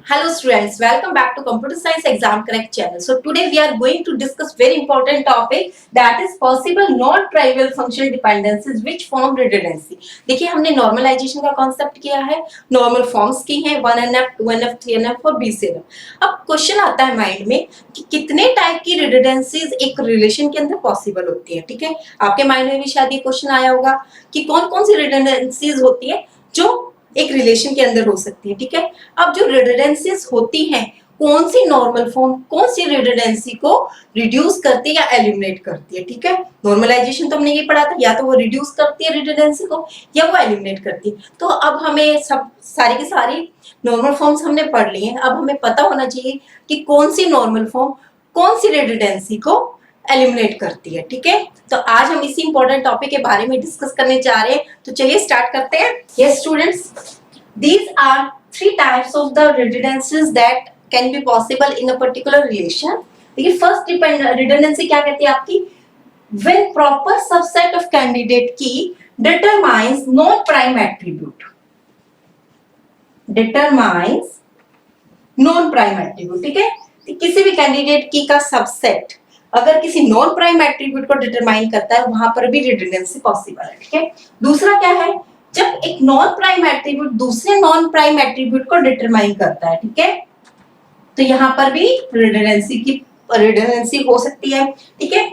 Hello students, welcome back to Computer Science Exam Correct channel. So today we are going to discuss very important topic that is possible non-trivial functional dependencies which form redundancy. देखिए हमने normalisation का concept किया है, normal forms की हैं 1NF, 2NF, 3NF और B7. अब question आता है माइंड में कि कितने टाइप की रिडंडेंसीज एक रिलेशन के अंदर पॉसिबल होती है. ठीक है, आपके माइंड में भी शायद ये क्वेश्चन आया होगा कि कौन कौन सी रिडंडेंसीज होती है जो एक रिलेशन के अंदर हो सकती है. ठीक है, अब जो रिडंडेंसीज होती हैं कौन सी नॉर्मल फॉर्म कौन सी रिडंडेंसी को रिड्यूस करती है या एलिमिनेट करती है. ठीक है, नॉर्मलाइजेशन तो हमने ये पढ़ा था, या तो वो रिड्यूस करती है रिडंडेंसी को या वो एलिमिनेट करती है. तो अब हमें सब सारी की सारी नॉर्मल फॉर्म्स हमने पढ़ ली हैं. अब हमें पता होना चाहिए कि कौन सी नॉर्मल फॉर्म कौन सी रिडंडेंसी को एलिमिनेट करती है. ठीक है, तो आज हम इसी इंपॉर्टेंट टॉपिक के बारे में डिस्कस करने जा रहे हैं. तो चलिए स्टार्ट करते हैं. Yes students, these are three types of the redundancies that can be possible in a particular relation. देखिए फर्स्ट redundancy क्या कहती है आपकी, when proper subset of candidate key determines non-prime attribute, determines non-prime attribute. ठीक है, किसी भी candidate की का सबसेट अगर किसी नॉन प्राइम एट्रीब्यूट को डिटरमाइन करता है वहां पर भी रिडंडेंसी पॉसिबल है. ठीक है, दूसरा क्या है, जब एक नॉन प्राइम एट्रीब्यूट दूसरे नॉन प्राइम एट्रीब्यूट को डिटरमाइन करता है. ठीक है, तो यहां पर भी रिडंडेंसी हो सकती है. ठीक है,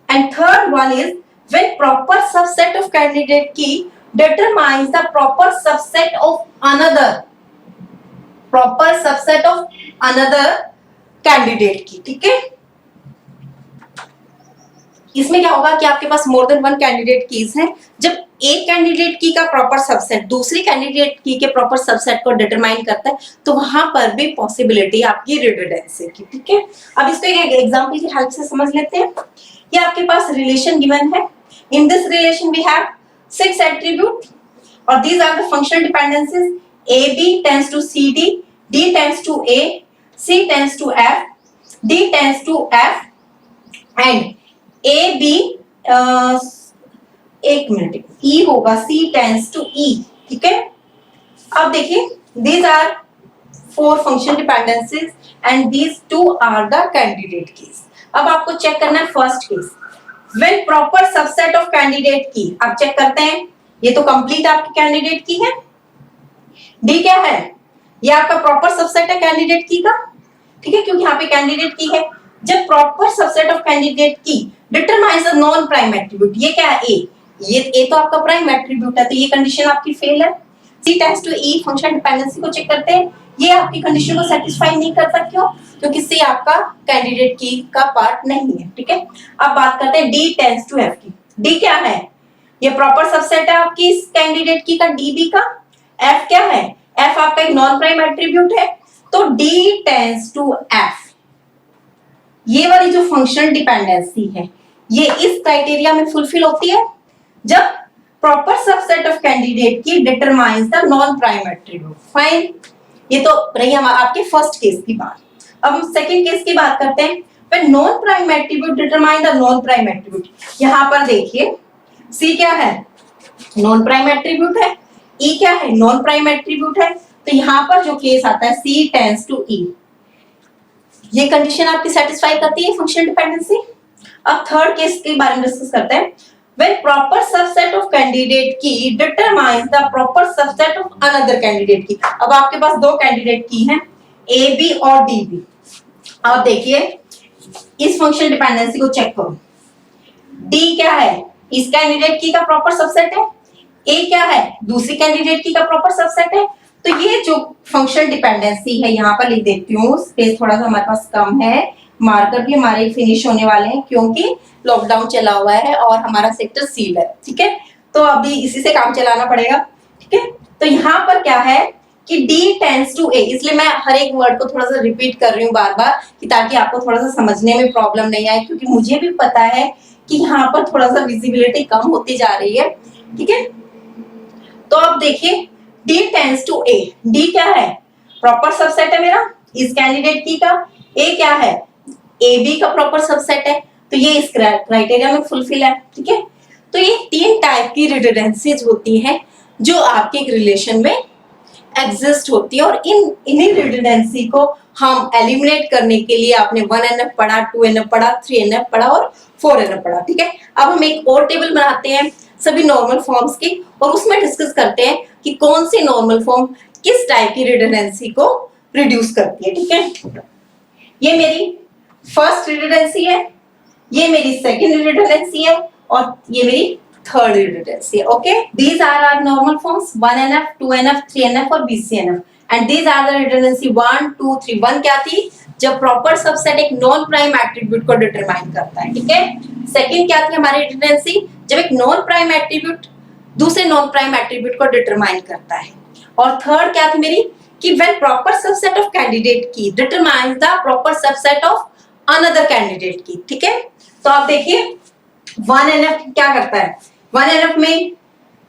and third one is when proper subset of candidate key determines the proper subset of another, proper subset of another candidate key. ठीक है, इसमें क्या होगा कि आपके पास more than one candidate keys हैं. जब एक कैंडिडेट की का प्रॉपर सबसेट दूसरी कैंडिडेट की के प्रॉपर सबसेट को डिटरमाइन करता है तो वहां पर भी पॉसिबिलिटी आपकी रिडंडेंसी की. ठीक है, अब इसको एक एग्जांपल की हेल्प से समझ लेते हैं. ये आपके पास रिलेशन गिवन है. In this relation we have 6 attribute और these are the functional dependencies. A B tends to C D, D tends to A, C tends to F, D tends to F and A B एक minute E होगा C tends to ई. ठीक है, अब देखिए these are 4 function dependencies and these 2 are the candidate keys. अब आपको check करना है first case, when proper subset of candidate key. आप चेक करते हैं, ये तो कंप्लीट आपकी कैंडिडेट की है. डी क्या है, ये आपका प्रॉपर सबसेट है कैंडिडेट की का. ठीक है, क्योंकि यहाँ पे कैंडिडेट की है. जब proper subset of candidate key determines the non prime attribute, ये क्या है ए, ये ए तो आपका प्राइम एट्रीब्यूट है तो ये कंडीशन आपकी फेल है. C tends to E function dependency को चेक करते हैं, ये आपकी कंडीशन को सेटिस्फाई नहीं करता. क्यों, क्योंकि सी आपका कैंडिडेट की का पार्ट नहीं है. ठीक है, अब बात करते हैं डी टेंड्स टू एफ की. डी क्या है, ये प्रॉपर सबसेट है आपकी इस कैंडिडेट की का डीबी का. एफ क्या है, एफ आपका एक नॉन प्राइम एट्रीब्यूट है तो डी टेंड्स टू एफ. ये वाली जो फंक्शनल डिपेंडेंसी है ये इस क्राइटेरिया में फुलफिल होती है जब proper subset of candidate key determines the non prime attribute. Fine, ये तो रही हम आपके फर्स्ट केस की बात. अब हम सेकंड केस की बात करते हैं, when non prime attribute determine the non prime attribute. यहां पर देखिए सी क्या है, नॉन प्राइम एट्रीब्यूट है. ई क्या है, नॉन प्राइम एट्रीब्यूट है. तो यहां पर जो केस आता है सी टेंड्स टू ई, ये कंडीशन आपकी सेटिस्फाई करती है फंक्शनल डिपेंडेंसी. अब थर्ड केस के बारे में डिस्कस करते हैं, when proper subset of candidate key determines the proper subset of another candidate key. अब आपके पास दो कैंडिडेट की हैं ए बी और डी बी. अब देखिए इस फंक्शनल डिपेंडेंसी को चेक करो. डी क्या है, इस कैंडिडेट की का प्रॉपर सबसेट है. ए क्या है, दूसरी कैंडिडेट की का प्रॉपर सबसेट है. तो ये जो फंक्शनल डिपेंडेंसी है यहाँ पर लिख देती हूँ, स्पेस थोड़ा सा हमारे पास कम है, मार्कर भी हमारे फिनिश होने वाले हैं क्योंकि लॉकडाउन चला हुआ है और हमारा सेक्टर सील है. ठीक है, तो अभी इसी से काम चलाना पड़ेगा. ठीक है, तो यहाँ पर क्या है कि D टेंड्स टू A, इसलिए मैं हर एक वर्ड को थोड़ा सा रिपीट कर रही हूँ बार बार कि ताकि आपको थोड़ा सा समझने में प्रॉब्लम नहीं आए, क्योंकि मुझे भी पता है कि यहाँ पर थोड़ा सा विजिबिलिटी कम होती जा रही है. ठीक है, तो अब देखिए D tends to A. D क्या है, प्रॉपर सबसेट है मेरा इस कैंडिडेट की का. A क्या है, ए बी का प्रॉपर सबसेट है तो ये इस क्राइटेरिया में फुलफिल है. ठीक है, तो ये 3 टाइप की रिडंडेंसीज होती हैं जो आपके एक रिलेशन में एग्जिस्ट होती है और इन्हीं रिडंडेंसी को हम एलिमिनेट करने के लिए आपने 1NF पढ़ा, 2NF पढ़ा, 3NF पढ़ा और 4NF पढ़ा। ठीक है, अब हम एक और टेबल बनाते हैं सभी नॉर्मल फॉर्म्स की और उसमें डिस्कस करते हैं कि कौन सी नॉर्मल फॉर्म किस टाइप की रिडंडेंसी को रिड्यूस करती है। ठीक है, ये मेरी फर्स्ट रिडंडेंसी है, ये मेरी सेकंड रिडंडेंसी है और ये मेरी थर्ड रिडंडेंसी है। Okay, these are our normal forms 1NF, 2NF, 3NF और BCNF and these are the redundancy 1 2 3। 1 क्या थी, जब प्रॉपर सबसेट एक नॉन प्राइम एट्रीब्यूट को डिटरमाइन करता है। ठीक है, सेकंड क्या थी हमारी रिडंडेंसी, जब एक नॉन प्राइम एट्रीब्यूट दूसरे नॉन प्राइम एट्रीब्यूट को डिटरमाइन करता है। और थर्ड क्या थी मेरी, कि when proper subset of candidate key determines the proper subset of another candidate key। ठीक है, तो आप देखिए 1NF क्या करता है, 1NF में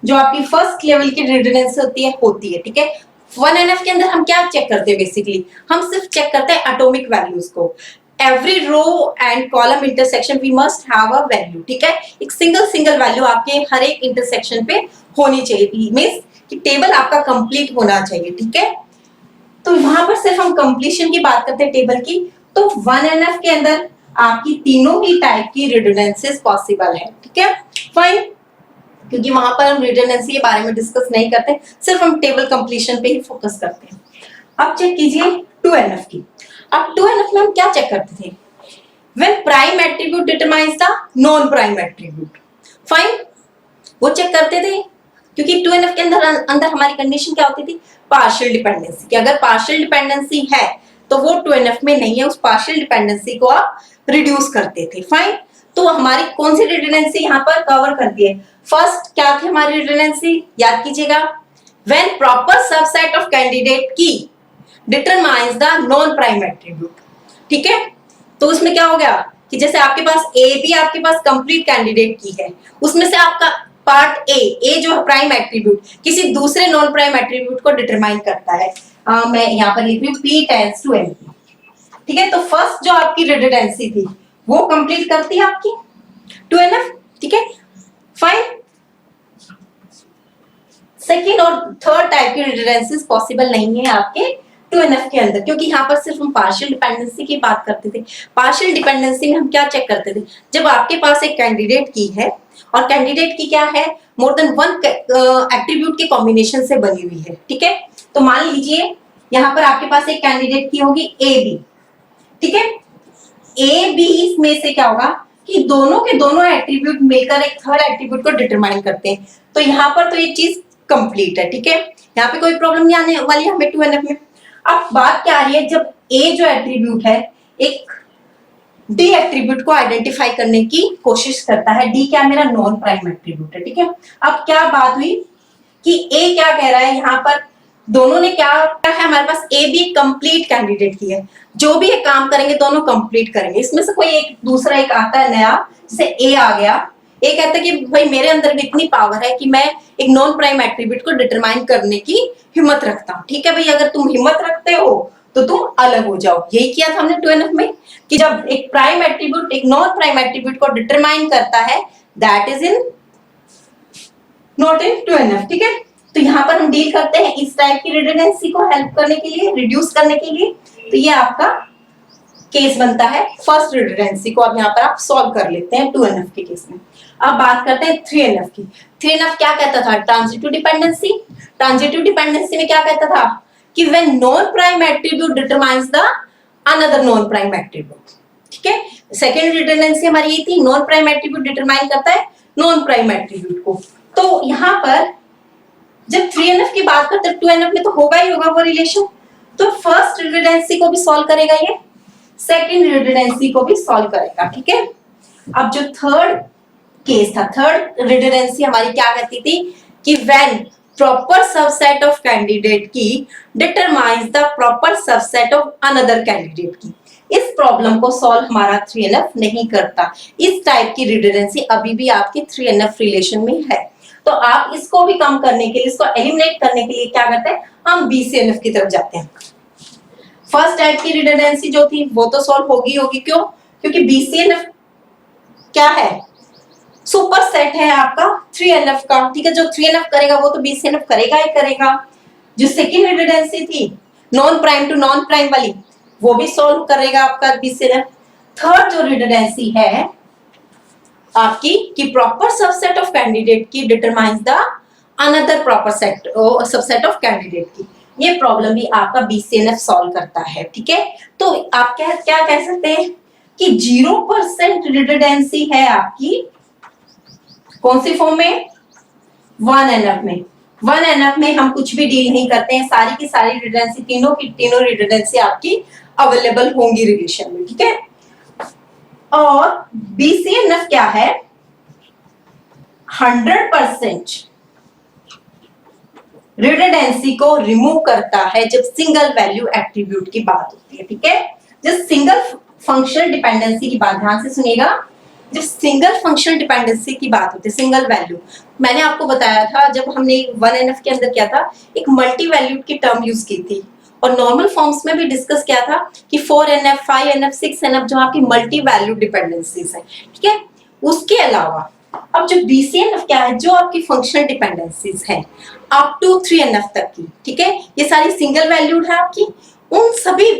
जो आपकी फर्स्ट लेवल की रिडंडेंसी होती है। ठीक है, 1NF के अंदर हम क्या चेक करते हैं, बेसिकली हम सिर्फ चेक करते हैं एटॉमिक वैल्यूज को। Every row and column intersection we must have a value. ठीक है, एक सिंगल वैल्यू आपके हर एक इंटरसेक्शन पे होनी चाहिए, मींस कि टेबल आपका कंप्लीट होना चाहिए। ठीक है, तो वहां पर सिर्फ हम कंप्लीशन की बात करते हैं टेबल की, तो 1NF के अंदर आपकी तीनों ही टाइप की रिडंडेंसीज पॉसिबल है। ठीक है, फाइन, क्योंकि वहां पर हम रिडंडेंसी के बारे में डिस्कस नहीं करते, सिर्फ हम टेबल कंप्लीशन पे ही फोकस करते हैं। अब चेक कीजिए 2NF की। अब 2NF में हम क्या चेक करते थे, when prime attribute determines the non prime attribute. Fine, वो चेक करते थे क्योंकि 2NF के अंदर हमारी कंडीशन क्या होती थी, पार्शियल डिपेंडेंसी, कि अगर पार्शियल डिपेंडेंसी है तो वो 2NF में नहीं है, उस पार्शियल डिपेंडेंसी को आप रिड्यूस करते थे। फाइन, तो हमारी कौन सी रिडंडेंसी यहाँ पर कवर करती है, फर्स्ट क्या थी हमारी रिडंडेंसी, याद कीजिएगा, when proper subset of candidate key determines the non prime attribute. ठीक है, तो उसमें क्या हो गया कि जैसे आपके पास ए बी आपके पास कंप्लीट कैंडिडेट की है, उसमें से आपका पार्ट ए जो है प्राइम एट्रीब्यूट किसी दूसरे नॉन प्राइम एट्रीब्यूट को डिटरमाइन करता है। मैं यहाँ पर लिख रही हूँ P टेंड्स टू N। ठीक है, तो फर्स्ट जो आपकी रिडंडेंसी थी वो कंप्लीट करती है आपकी 2NF। ठीक है, फाइन, सेकेंड और थर्ड टाइप की रिडंडेंसीज पॉसिबल नहीं है आपके 2NF के अंदर, क्योंकि यहाँ पर सिर्फ हम पार्शियल डिपेंडेंसी की बात करते थे। पार्शियल डिपेंडेंसी में हम क्या चेक करते थे, जब आपके पास एक कैंडिडेट की है और कैंडिडेट की क्या है, मोर देन वन एट्रीब्यूट के कॉम्बिनेशन से बनी हुई है। ठीक है, तो मान लीजिए यहाँ पर आपके पास एक कैंडिडेट की होगी ए बी। ठीक है, ए बी में से क्या होगा कि दोनों के दोनों एट्रीब्यूट मिलकर एक थर्ड एट्रीब्यूट को डिटरमाइन करते हैं, तो यहाँ पर तो ये चीज कंप्लीट है। ठीक है, यहाँ पे कोई प्रॉब्लम नहीं आने वाली हमें 2NF में। अब बात क्या आ रही है, जब ए जो एट्रीब्यूट है एक डी एट्रीब्यूट को आइडेंटिफाई करने की कोशिश करता है, डी क्या मेरा नॉन प्राइम एट्रीब्यूट है। ठीक है, अब क्या बात हुई कि ए क्या कह रहा है, यहाँ पर दोनों ने क्या है, हमारे पास ए बी कंप्लीट कैंडिडेट की है, जो भी एक काम करेंगे दोनों कंप्लीट करेंगे, इसमें से कोई एक दूसरा एक आता है नया, जैसे ए आ गया, ए कहता है कि भाई मेरे अंदर भी इतनी पावर है कि मैं एक नॉन प्राइम एट्रीब्यूट को डिटरमाइन करने की हिम्मत रखता हूँ। ठीक है भाई, अगर तुम हिम्मत रखते हो तो तुम अलग हो जाओ। यही किया था हमने 2NF में कि जब एक प्राइम एट्रीब्यूट एक नॉन प्राइम एट्रीब्यूट को डिटरमाइन करता है, that is in not in 2NF। ठीक है, तो यहाँ पर हम डील करते हैं इस टाइप की रिडंडेंसी को हेल्प करने के लिए, रिड्यूस करने के लिए। तो ये आपका केस बनता है फर्स्ट रिडंडेंसी को। अब यहाँ पर आप सॉल्व कर लेते हैं 2NF के केस में। अब बात करते हैं 3NF की। 3NF क्या कहता था, ट्रांजिटिव डिपेंडेंसी। ट्रांजिटिव डिपेंडेंसी में क्या कहता था कि when non prime attribute determines the another non prime attribute. ठीक है, सेकंड रिडंडेंसी हमारी ये थी, नॉन प्राइम एट्रीब्यूट डिटरमाइन करता है नॉन प्राइम एट्रीब्यूट को। तो यहाँ पर जब 3NF की बात करते हैं 2NF में तो होगा ही होगा वो रिलेशन, तो फर्स्ट रिडंडेंसी को भी सॉल्व करेगा ये, सेकंड रिडंडेंसी को भी सॉल्व करेगा। ठीक है, अब जो थर्ड केस था, थर्ड रिडंडेंसी हमारी क्या कहती थी कि when proper subset of candidate key determines the proper subset of another candidate key. इस प्रॉब्लम को सॉल्व हमारा 3NF नहीं करता। इस टाइप की रिडंडेंसी अभी भी आपकी 3NF रिलेशन में है, तो आप इसको भी कम करने के लिए, इसको एलिमिनेट करने के लिए क्या करते हैं, हम BCNF की तरफ जाते हैं। फर्स्ट टाइप की रिडंडेंसी जो थी वो तो सॉल्व होगी, क्यों, क्योंकि BCNF क्या है, सुपर सेट है आपका 3NF का। ठीक है, जो 3NF करेगा वो तो BCNF करेगा ही करेगा। जो सेकेंड रिडंडेंसी थी non prime to non prime वाली, वो भी सॉल्व करेगा आपका BCNF। थर्ड जो रिडंडेंसी है आपकी कि proper subset of candidate key determines the another proper set subset of candidate की, ये प्रॉब्लम भी आपका BCNF सॉल्व करता है। ठीक है, तो आप क्या क्या कह सकते हैं कि 0% रिडंडेंसी है आपकी कौन सी फॉर्म में, 1NF में। 1NF में हम कुछ भी डील नहीं करते हैं, सारी की सारी रिडंडेंसी, तीनों की तीनों रिडंडेंसी आपकी अवेलेबल होंगी रिलेशन में। ठीक है, और BCNF क्या है, 100% रिडंडेंसी को रिमूव करता है जब सिंगल वैल्यू एट्रीब्यूट की बात होती है। ठीक है, जब सिंगल फंक्शनल डिपेंडेंसी की बात, ध्यान से सुनिएगा, जब सिंगल फंक्शनल डिपेंडेंसी की बात होती है, सिंगल वैल्यू, मैंने आपको बताया था जब हमने 1NF के अंदर क्या था, एक मल्टी वैल्यूड की टर्म यूज की थी, और नॉर्मल फॉर्म्स में भी डिस्कस किया था कि 4NF, 5NF, 6NF जो आपकी मल्टी वैल्यूड डिपेंडेंसीज है। ठीक है, उसके अलावा अब जो BCNF क्या है, जो आपकी फंक्शनल डिपेंडेंसीज है अप टू 3NF तक की, ठीक है, ये सारी सिंगल वैल्यूड है आपकी, उन सभी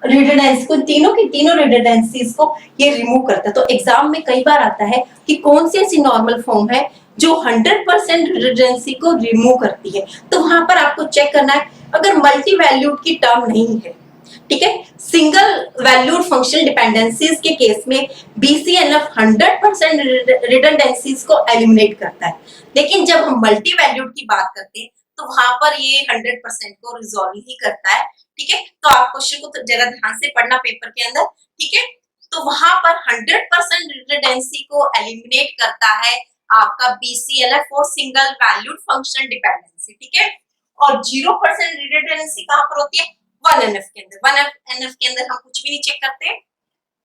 रिडंडेंसी को, तीनों की तीनों रिडंडेंसीज को ये रिमूव करता है। तो एग्जाम में कई बार आता है कि कौन सी ऐसी नॉर्मल फॉर्म है जो 100% रिडंडेंसी को रिमूव करती है, तो वहां पर आपको चेक करना है अगर मल्टी वैल्यूड की टर्म नहीं है। ठीक है, सिंगल वैल्यूड फंक्शनल डिपेंडेंसीज के केस में BCNF 100% रिडंडेंसीज को एलिमिनेट करता है, लेकिन जब हम मल्टी वैल्यूड की बात करते हैं तो वहां पर ये 100% को रिजॉल्व ही करता है। ठीक है, तो आप क्वेश्चन को तो जरा ध्यान से पढ़ना पेपर के अंदर। ठीक है, तो वहां पर 100% रिडंडेंसी को एलिमिनेट करता है आपका BCNF for single valued functional dependency. ठीक है, और 0% रिडंडेंसी कहां पर होती है, 1NF के अंदर। 1NF के अंदर हम कुछ भी नहीं चेक करते,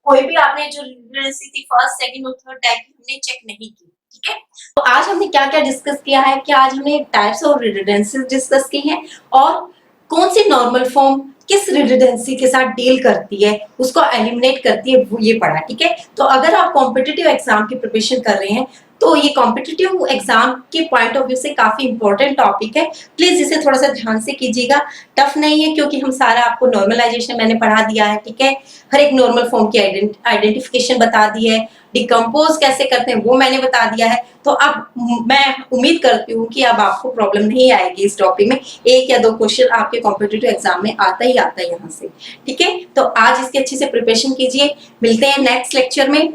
कोई भी आपने जो रिडंडेंसी थी फर्स्ट, सेकंड और थर्ड टाइप की हमने चेक नहीं की। ठीक है, तो आज हमने क्या क्या डिस्कस किया है कि आज हमने टाइप्स ऑफ रिडंडेंसी डिस्कस की है, और कौन सी नॉर्मल फॉर्म किस रिडंडेंसी के साथ डील करती है, उसको एलिमिनेट करती है, वो ये पढ़ा। ठीक है, तो अगर आप कॉम्पिटिटिव एग्जाम की प्रिपरेशन कर रहे हैं तो ये कॉम्पिटिटिव एग्जाम के पॉइंट ऑफ व्यू से काफी इंपॉर्टेंट टॉपिक है, प्लीज इसे थोड़ा सा ध्यान से कीजिएगा। टफ नहीं है क्योंकि हम सारा आपको नॉर्मलाइजेशन मैंने पढ़ा दिया है। ठीक है, हर एक नॉर्मल फॉर्म की आइडेंटिफिकेशन बता दी है, डिकम्पोज कैसे करते हैं वो मैंने बता दिया है। तो अब मैं उम्मीद करती हूँ कि अब आपको प्रॉब्लम नहीं आएगी इस टॉपिक में, एक या दो क्वेश्चन आपके कॉम्पिटिटिव एग्जाम में आता ही आता है यहाँ से। ठीक है, तो आज इसकी अच्छे से प्रिपरेशन कीजिए, मिलते हैं नेक्स्ट लेक्चर में।